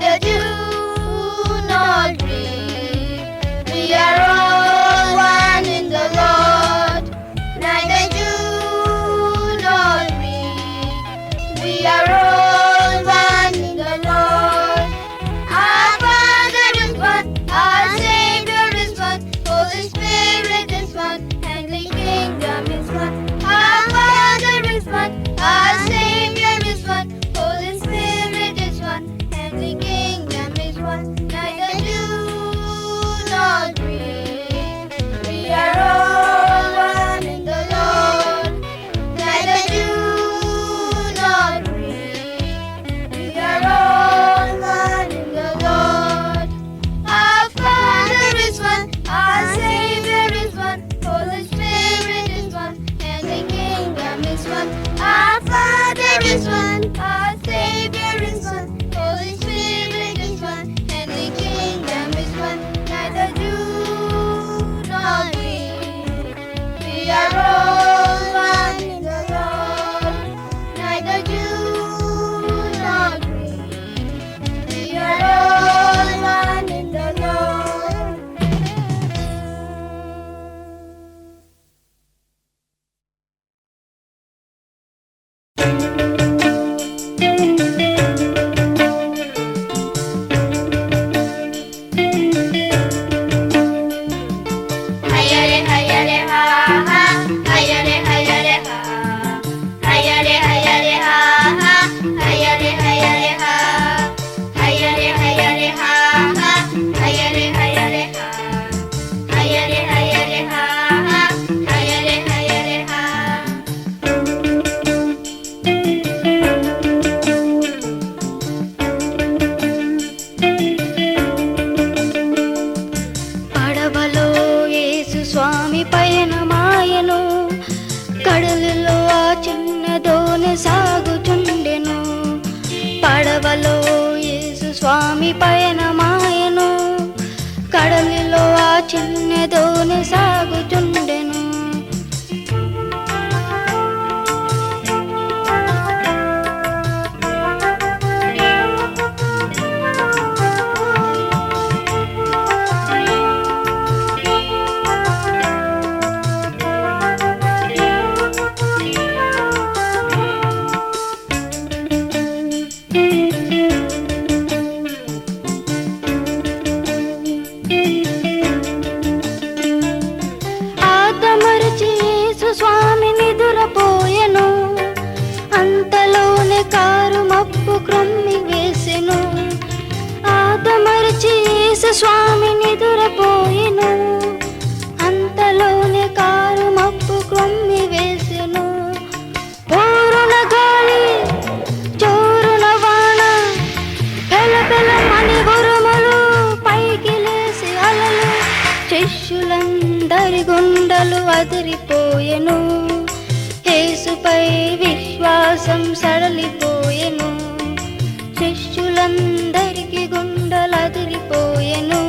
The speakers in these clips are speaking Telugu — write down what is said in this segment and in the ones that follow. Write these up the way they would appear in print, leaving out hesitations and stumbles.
neither do nor Greek. We are all one in the Lord, neither Jew nor Greek. We are all one in the Lord. Our Father is one, our Savior is one, Holy Spirit is one, and the kingdom is one. Our Father is one, our Savior is one, Holy Spirit is one, and the kingdom is one. Neither Jew nor Greek, we are all one in the Lord. Neither Jew nor Greek, we are all one in the Lord. Our Father is one, our Savior is one, Holy Spirit is one, and the kingdom is one. Our Father is one, our Savior is one, Holy Spirit is one, and the kingdom is one. Neither Jew nor Greek, we are all one in the Lord. Neither Jew nor Greek, we are all one in the Lord. Hayare hayare ha ha, hayare hayare ha, hayare hayare ha ha, hayare hayare ha, hayare hayare ha ha, hayare hayare ha, hayare hayare ha ha, hayare hayare ha. పడవలో యేసు స్వామి పయనమాయను, కడలిలో ఆ చిన్న దోణి సాగుచుండెను. పడవలో యేసు స్వామి పయనమాయను, కడలిలో ఆ చిన్న దోణి సాగుచుండెను. ఆదమరచి యేసు స్వామి నిదురపోయెను, అంతలోనే కారు మబ్బు క్రొమ్మి వేసెను. ఆదమరచి యేసు స్వామి నిదురపోయెను, అంతలోనే కారు మబ్బు క్రొమ్మి వేసెను. పోరున గాలి చోరున వాన, పెలపెలమని ఉరుములు, పైకి లేసి అలలు, శిష్యులందరి గుండెలు అదిరిపోయెను. యేసుపై విశ్వాసం సడలిపోయెను, శిష్యులందరికి గుండెలు అదిరిపోయెను.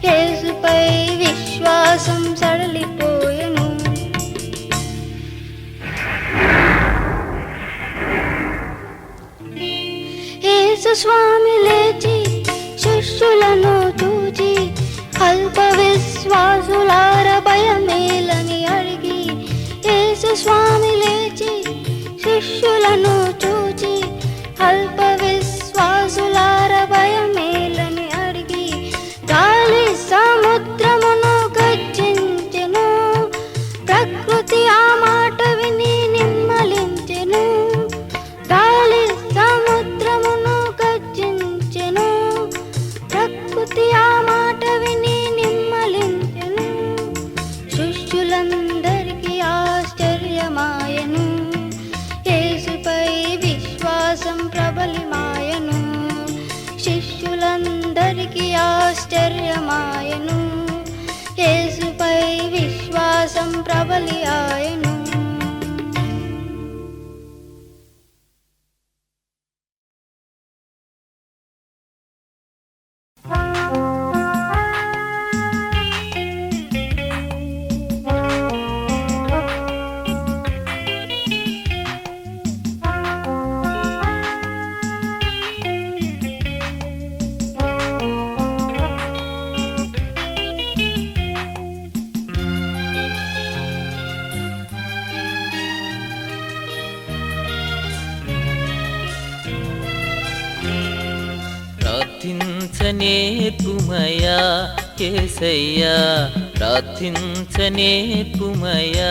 యేసుపై విశ్వాసం సడలిపోయెను. యేసు స్వామి లేచి శిష్యులను చూచి, అల్ప విశ్వాసులార భయమేలని అడిగి. యేసు స్వామి లేచి శిష్యులను చూచి, అల్ప విశ్వాసులార భయమేలని అడిగి. గాలి సముద్రమును గర్జించెను, ప్రకృతి ఆ మాట విని నిమ్మలించెను. గాలి సముద్రమును గర్జించెను, ప్రకృతి ఆ మాట విని నిమ్మలించెను. శిష్యులందరికీ ఆశ్చర్యమాయెను, యేసుపై విశ్వాసం ప్రార్థించనేర్పుమయా యేసయ్యా, ప్రార్థించనేర్పుమయా,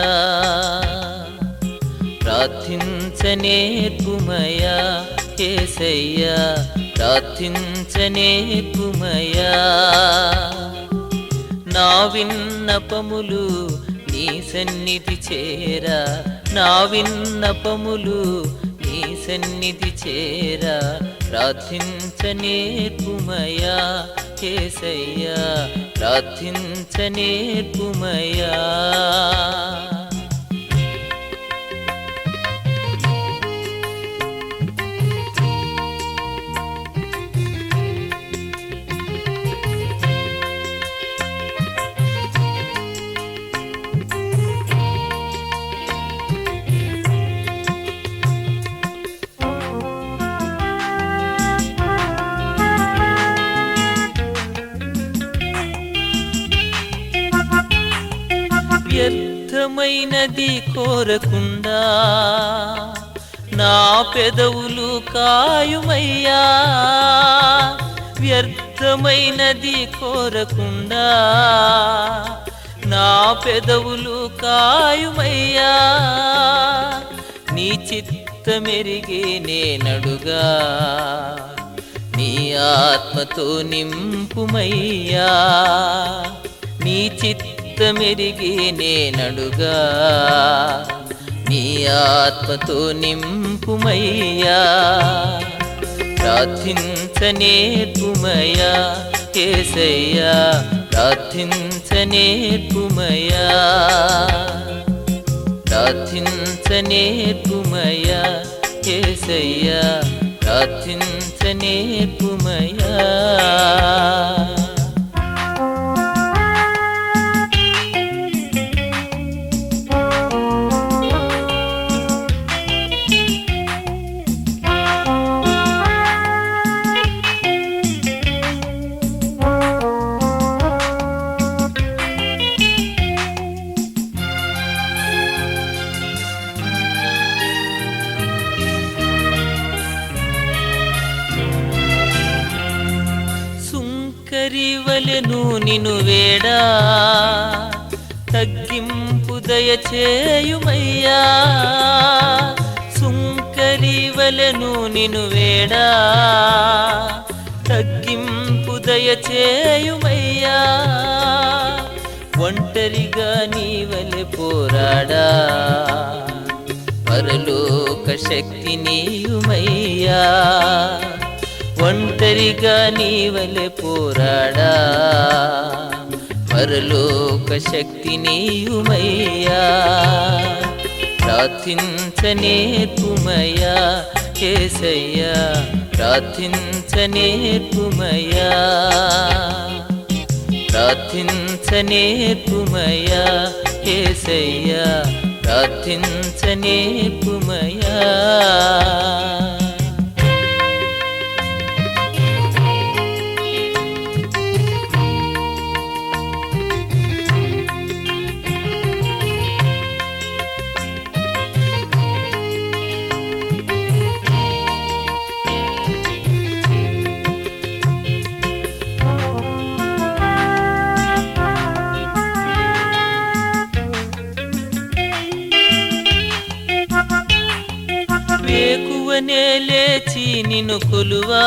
ప్రార్థించనేర్పుమయా యేసయ్యా, ప్రార్థించనేర్పుమయా. నా విన్నపములు నీ సన్నిధి చేరా, నా విన్నపములు నీ సన్నిధి చేరా, ప్రార్థించనేర్పుమయా యేసయ్యా, ప్రార్థించనేర్పుమయా. వ్యర్థమైనది కోరకుండా నా పెదవులు కాయుమయ్యా, వ్యర్థమైనది కోరకుండా నా పెదవులు కాయుమయ్యా. నీ చిత్తమెరిగే నేనడుగా, నీ ఆత్మతో నింపుమయ్యా, నీ చిత్తమెరిగి నేనడుగా, నీ ఆత్మతో నింపుమయ్యా. ప్రార్థించనేర్పుమయా యేసయ్యా, ప్రార్థించనేర్పుమయా, ప్రార్థించనేర్పుమయా యేసయ్యా, ప్రార్థించనేర్పుమయా. సుంకరివలెను నిను వేడా, తగ్గింపు దయచేయుమయ్యా, సుంకరివలెను నిను వేడా, తగ్గింపు దయచేయుమయ్యా. ఒంటరిగా నీవలె పోరాడా, పరలోక శక్తి నీయుమయ్యా, ఒంటరిగా నీవలె పోరాడా, పరలోక శక్తి నీయుమయ్యా. ప్రార్థించనేర్పుమయా యేసయ్యా, ప్రార్థించనేర్పుమయా, ప్రార్థించనేర్పుమయా యేసయ్యా, ప్రార్థించనేర్పుమయా. వేకువనే లేచి నిన్ను కొలువా,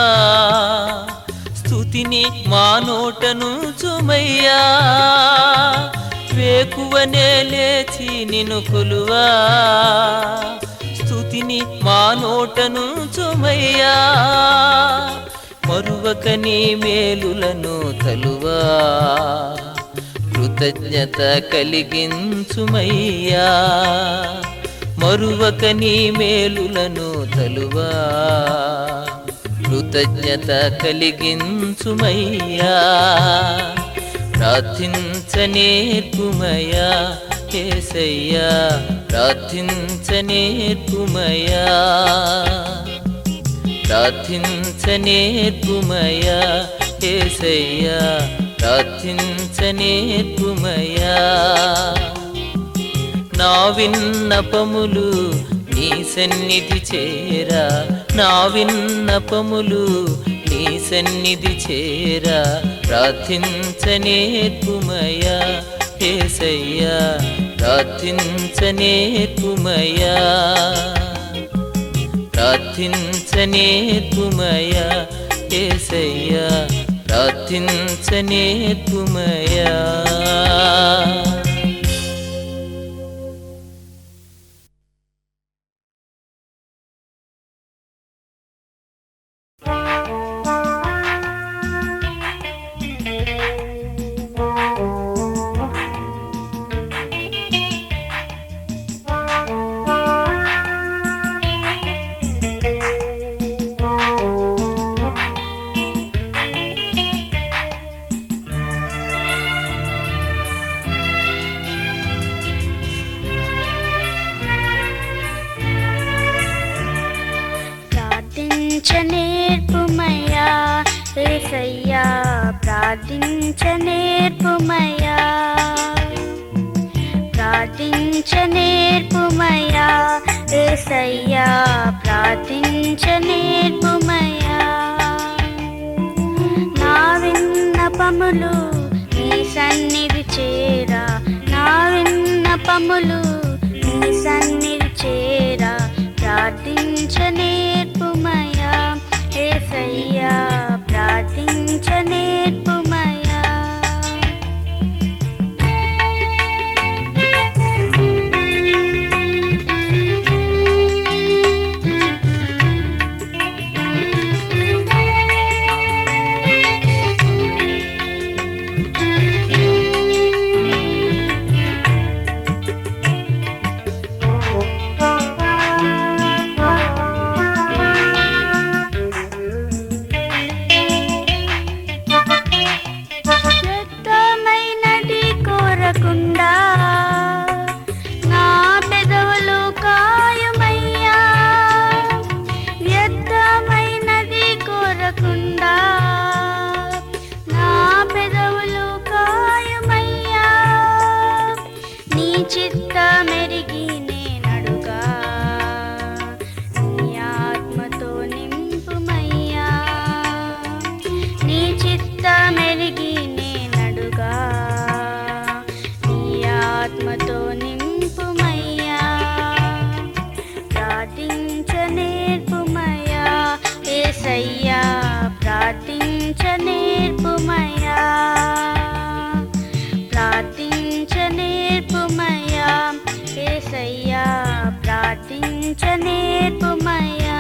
స్తుతిని మా నోటను చుమయ్యా, వేకువనే లేచి నిన్ను కొలువా, స్తుతిని మా నోటను చుమయ్యా. మరువక నీ మేలులను తలువా, కృతజ్ఞత కలిగించుమయ్యా, మరువక నీ మేలులను తలువా, కృతజ్ఞత కలిగించుమయ్యా. ప్రార్థించనేర్పుమయా యేసయ్యా, ప్రార్థించనేర్పుమయా, ప్రార్థించనేర్పుమయా యేసయ్యా, ప్రార్థించనేర్పుమయా. నా విన్నపములు నీ సన్నిధి చేరా, నా విన్నపములు నీ సన్నిధి చేరా ప్రార్థించనేర్పుమయా యేసయ్యా ప్రార్థించనేర్పుమయా ప్రార్థించనేర్పుమయా యేసయ్యా ప్రార్థించనేర్పుమయా. ప్రార్థించనేర్పుమయా యేసయ్యా ప్రార్థించనేర్పుమయా ప్రార్థించనేర్పుమయా యేసయ్యా ప్రార్థించనేర్పుమయా నా విన్నపములు నీ సన్నిధి చేరా నా విన్నపములు నీ సన్నిధి చేరా ప్రార్థించనేర్పుమయా యేసయ్యా ప్రార్థించనేర్పుమయా. వ్యర్థమైనది కోరకుండా నా పెదవులు కాయుమయ్యా వ్యర్థమైనది కోరకుండా నా పెదవులు కాయుమయ్యా నీ చిత్తమెరిగి నేనడుగా నీ ఆత్మతో నింపుమయ్యా నీ చిత్తమెరిగి నేనడుగా నీ ఆత్మతో నింపుమయ్యా ప్రార్థించనేర్పుమయా యేసయ్యా ప్రార్థించనేర్పుమయా ప్రార్థించనేర్పుమయా యేసయ్యా ప్రార్థించనేర్పుమయా.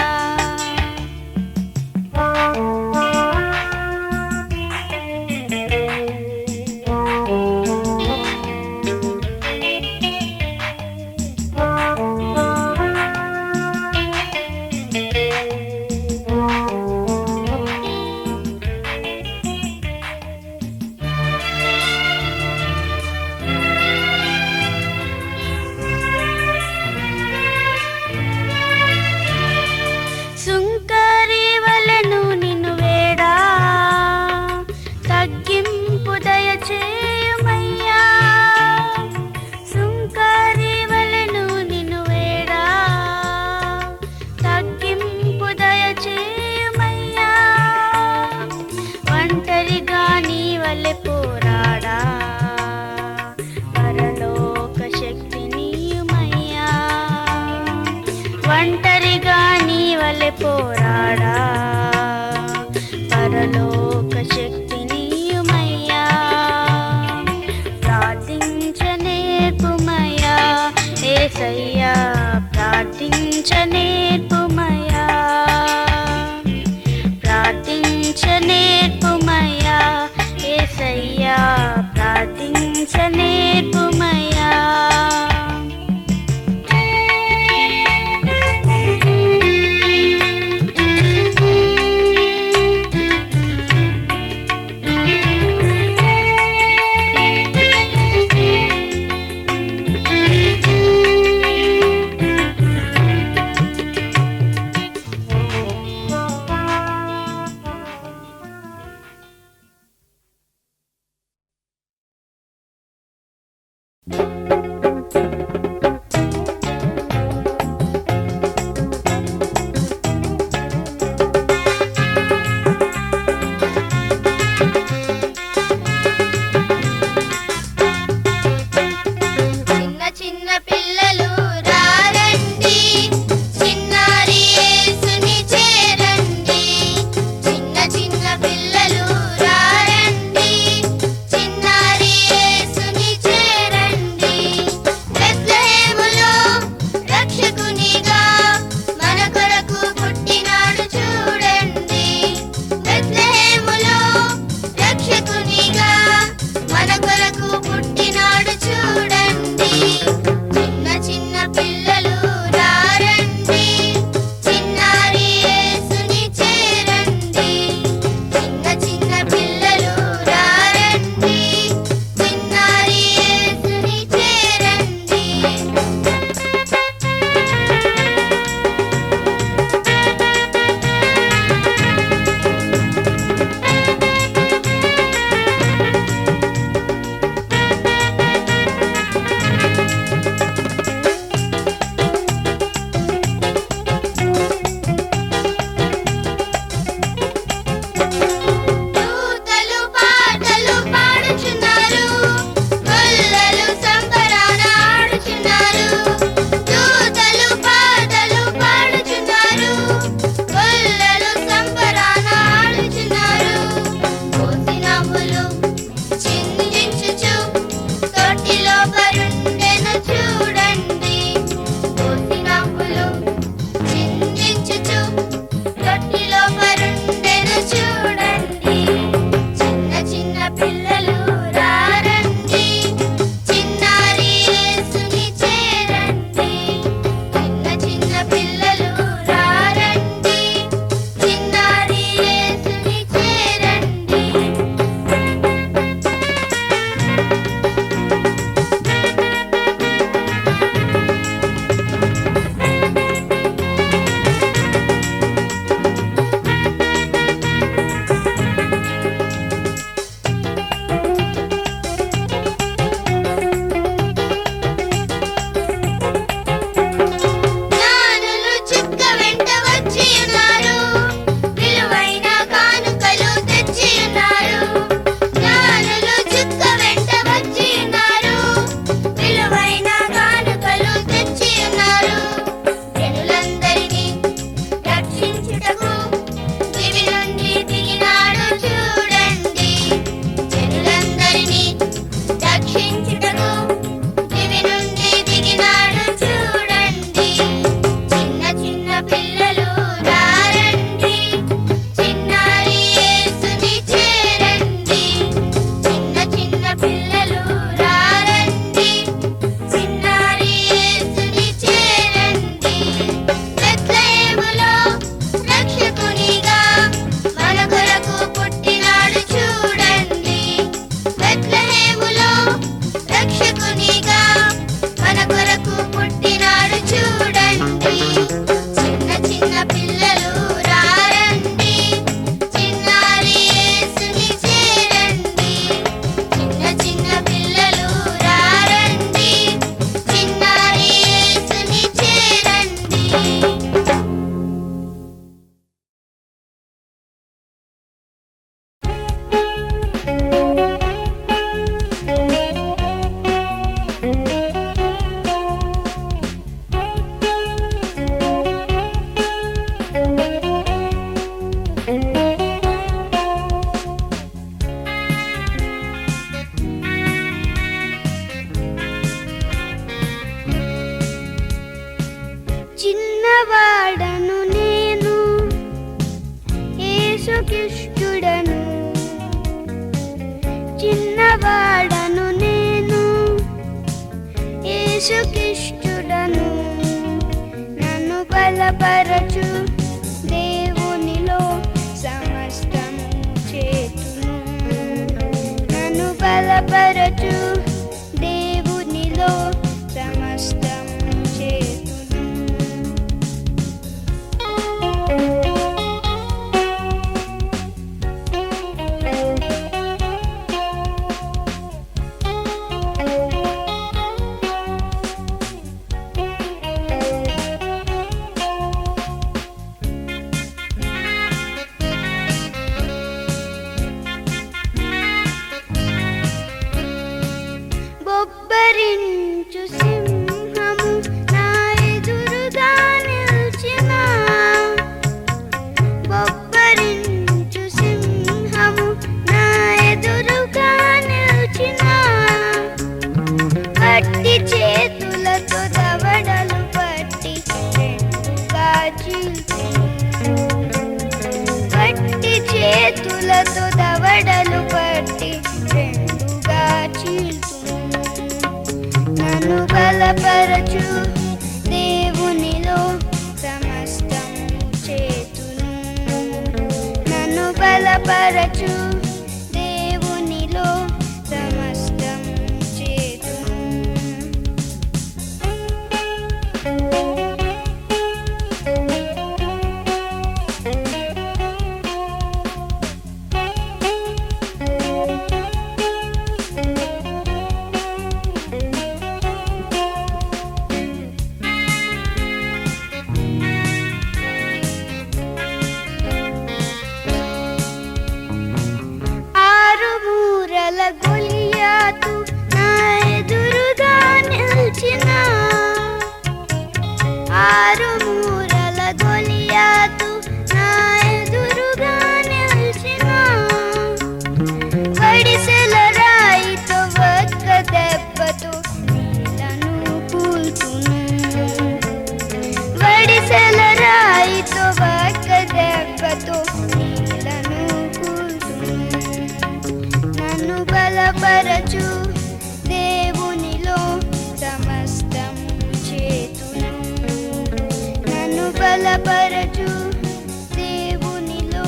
యేసుకిష్టుడను చిన్నవాడను నేను యేసుకిష్టుడను నన్ను బలపరచు దేవునిలో సమస్తము చేతును నన్ను బలపరచు దేవునిలో సమస్తము చేతును బొబ్బరించు సింహము నా ఎదురుగా నిల్చిన బొబ్బరించు సింహము నా ఎదురుగా నిల్చిన పట్టి చేతులతో దవడలు పట్టి రెండుగా చీల్చును పట్టి చేతులతో దవడలు పట్టి రెండుగా చీల్చును నన్ను బలపరచు దేవునిలో సమస్తము చేతును నన్ను బలపరచు దేవునిలో సమస్తము చేతును ఆరు మూరల గొలియాతు నా ఎదురుగా నిల్చిన ఆరు మూరల గొలియాతు నా ఎదురుగా నిల్చిన వడిసెల రాయితో ఒక్క దెబ్బతో నీళ్లను కూల్చును వడిసెల రాయితో ఒక్క దెబ్బతో నీళ్లను కూల్చును నన్ను బలపరచు దేవునిలో సమస్తము చేతును నన్ను బలపరచు దేవునిలో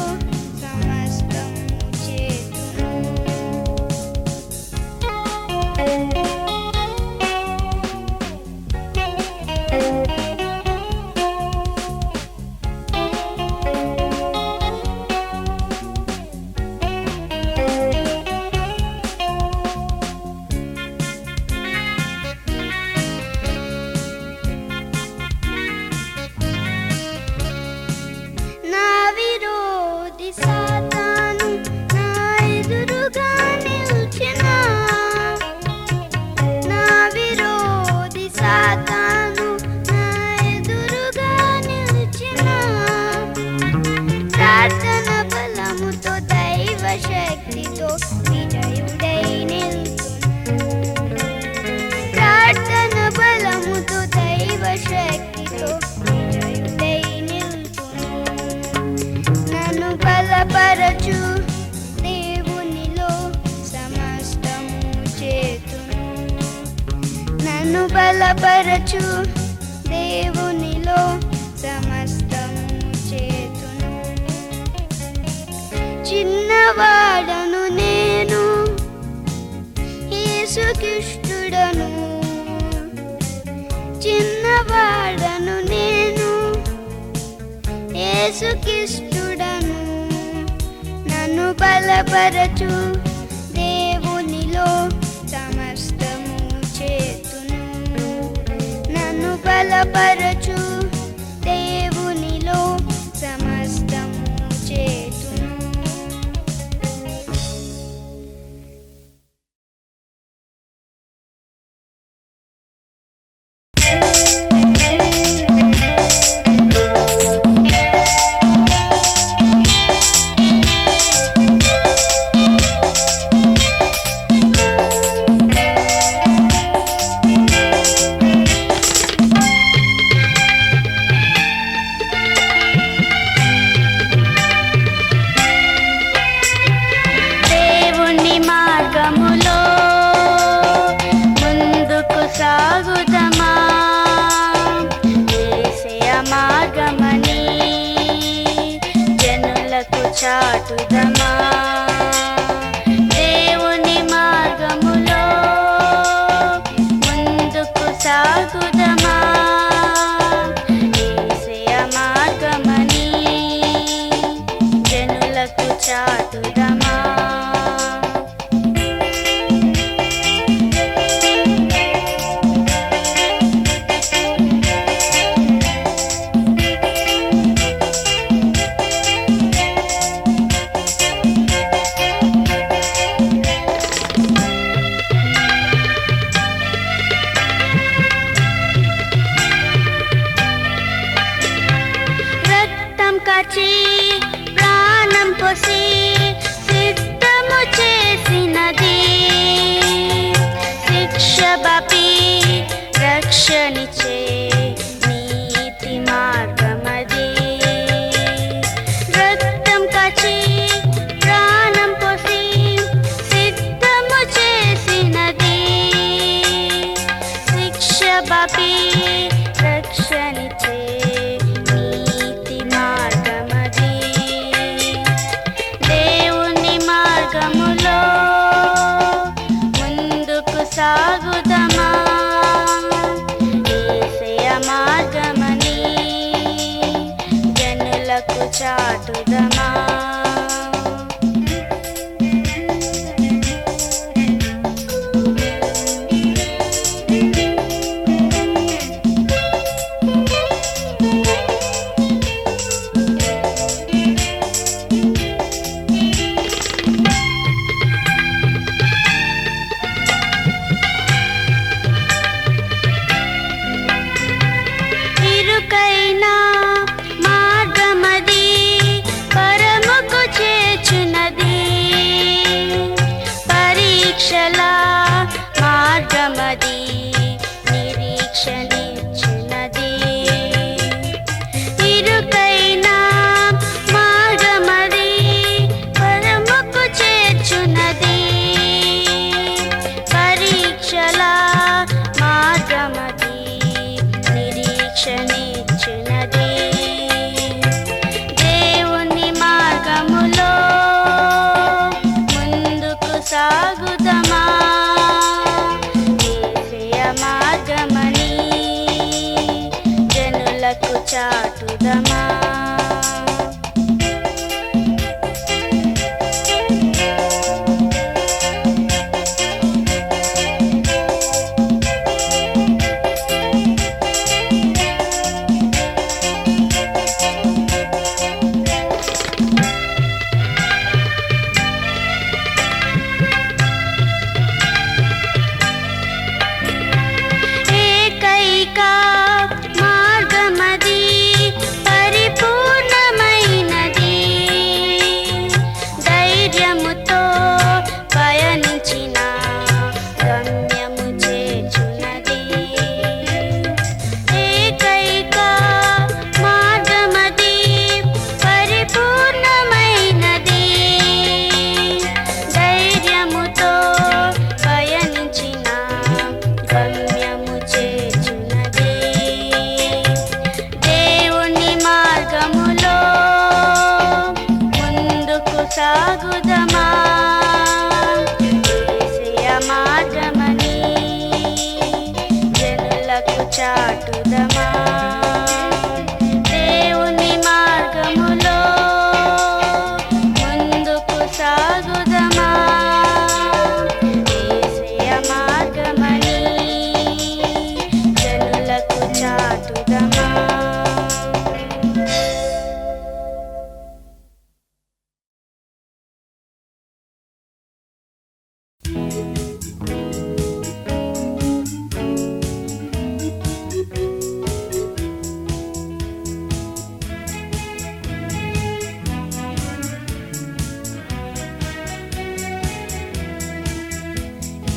సమస్తము చేతును నా విరోధి సాతాను నా ఎదురుగా నిల్చిన నా విరోధి సాతాను నా ఎదురుగా నిల్చిన ప్రార్థన బలముతో దైవ శక్తితో విజయుడై నిల్చును ప్రార్థన బలముతో దైవ శక్తితో విజయుడై నిల్చును నన్ను బలపరచు దేవునిలో సమస్తము చేతును నన్ను బలపరచు దేవునిలో సమస్తము చేతును చిన్నవాడను నేను యేసుకిష్టుడను చిన్నవాడను నేను యేసుకిష్టుడను నన్ను బలపరచు దేవునిలో సమస్తము చేతును నన్ను బలపరచు దేవునిలో సమస్తము చేతును చాటుదమా దేవుని మార్గములో ముందుకు సాగుదమా యేసయ్య మార్గమని జనులకు చాటుదమా కాచి ప్రాణం పోసి సిద్ధము చేసినది శిక్ష బాపి రక్షణిచ్చే నీతి మార్గమది రక్తం కాచి ప్రాణం పోసి సిద్ధము చేసినది శిక్ష బాపి రక్షణిచ్చే సాగుదమా యేసయ్య మార్గమని జనులకు చాటుదమా ఇరుకైనా మార్గమది పరముకు చేర్చునది పరీక్షల మార్గమది నిరీక్షణిచ్చునది ఇరుకైనా మార్గమది పరముకు చేర్చునది పరీక్షల మార్గమది నిరీక్షణిచ్చునది దేవుని మార్గములో ముందుకు సాగుదమా యేసయ్య మార్గమని జనులకు చాటుదమా మార్గమది పరిపూర్ణమైనది ధైర్యముతో పయనించిన గమ్యము చేర్చునది ఏకైక మార్గమది పరిపూర్ణమైనది ధైర్యముతో పయనించిన గమ్యము చేర్చునది దేవుని మార్గములో ముందుకు సాగుదమా యేసయ్య మార్గమని జనులకు చాటుదమా దేవుని మార్గములో ముందుకు సాగుదమా యేసయ్య మార్గమని జనులకు చాటుదమా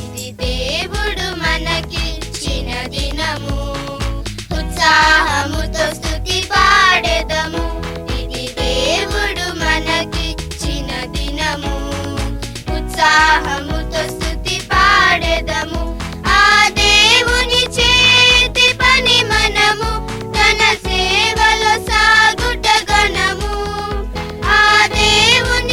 ఇది దేవుడు మనకిచ్చిన దినము ఉత్సాహముతో స్తుతి పాడెదము ఇది దేవుడు మనకిచ్చిన దినము ఉత్సాహముతో స్తుతి పాడెదము ఆ దేవుని చేతి పని మనము తన సేవలో సాగుట గణము ఆ దేవుని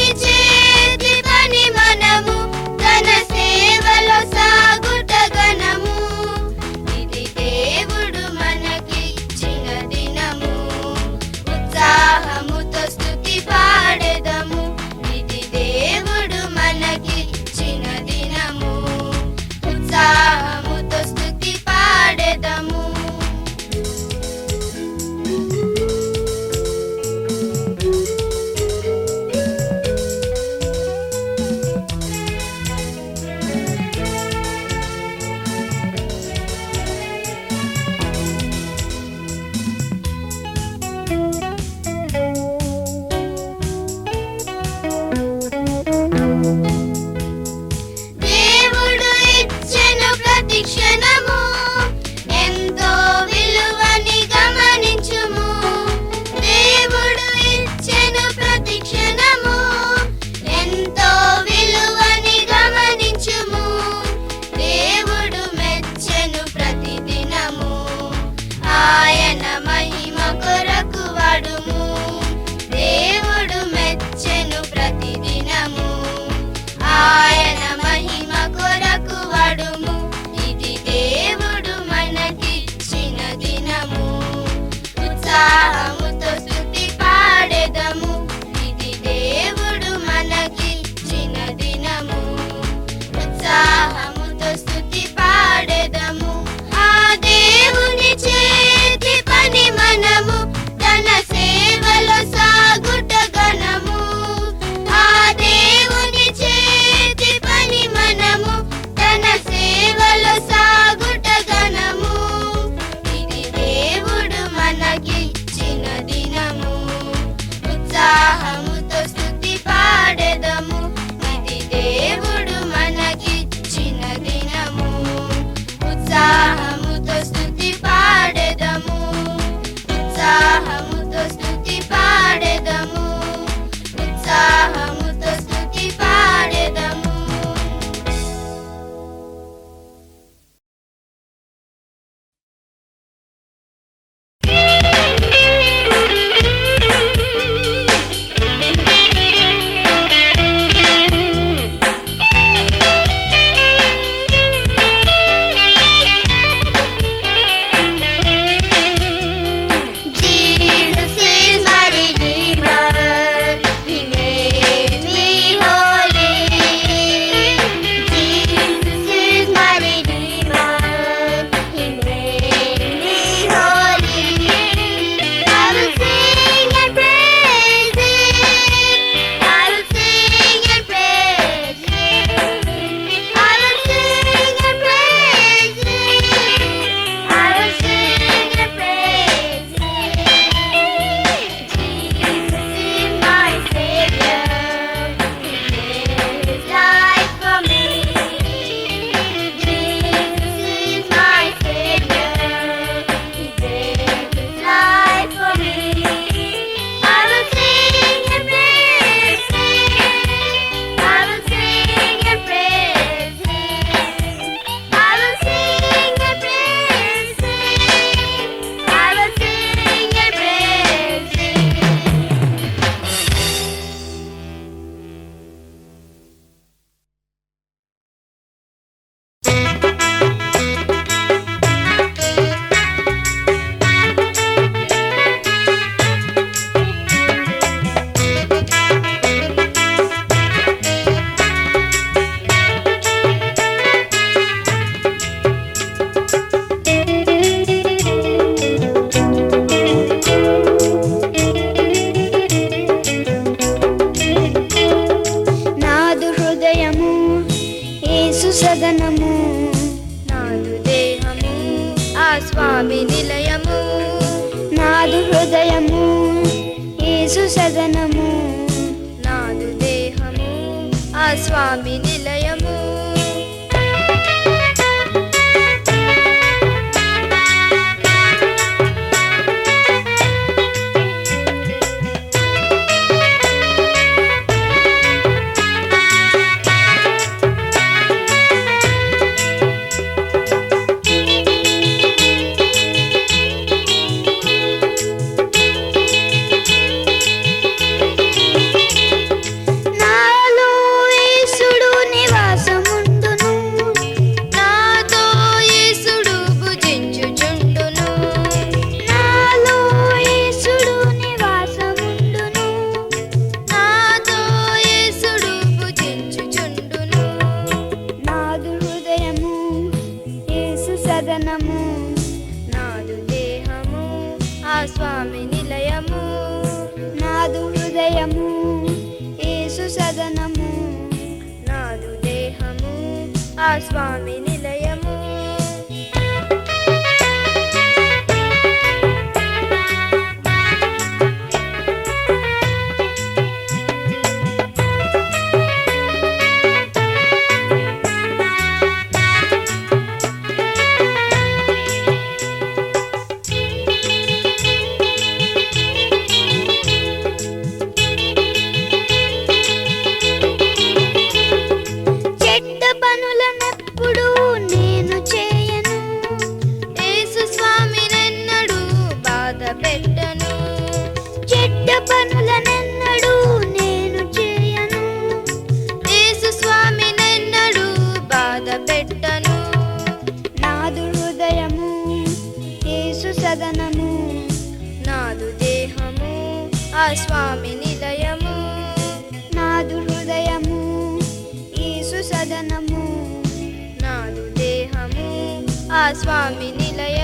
స్వామి నిలయము. నాదు దేహము ఆ స్వామి నిలయము. నాదు హృదయము యేసు సదనము. నాదు దేహము ఆ స్వామి నిలయము. పనులనెప్పుడు నేను చేయను, యేసు స్వామినెన్నడూ బాధ పెట్టను. చెడ్డ పనులనెన్నడూ నేను చేయను, యేసు స్వామినెన్నడూ బాధ పెట్టను. నాదు హృదయము యేసు సదనము. నాదు దేహము ఆ స్వామి నిలయము. నాదు హృదయము యేసు సదనము. నాదు దేహము ఆ స్వామి నిలయము.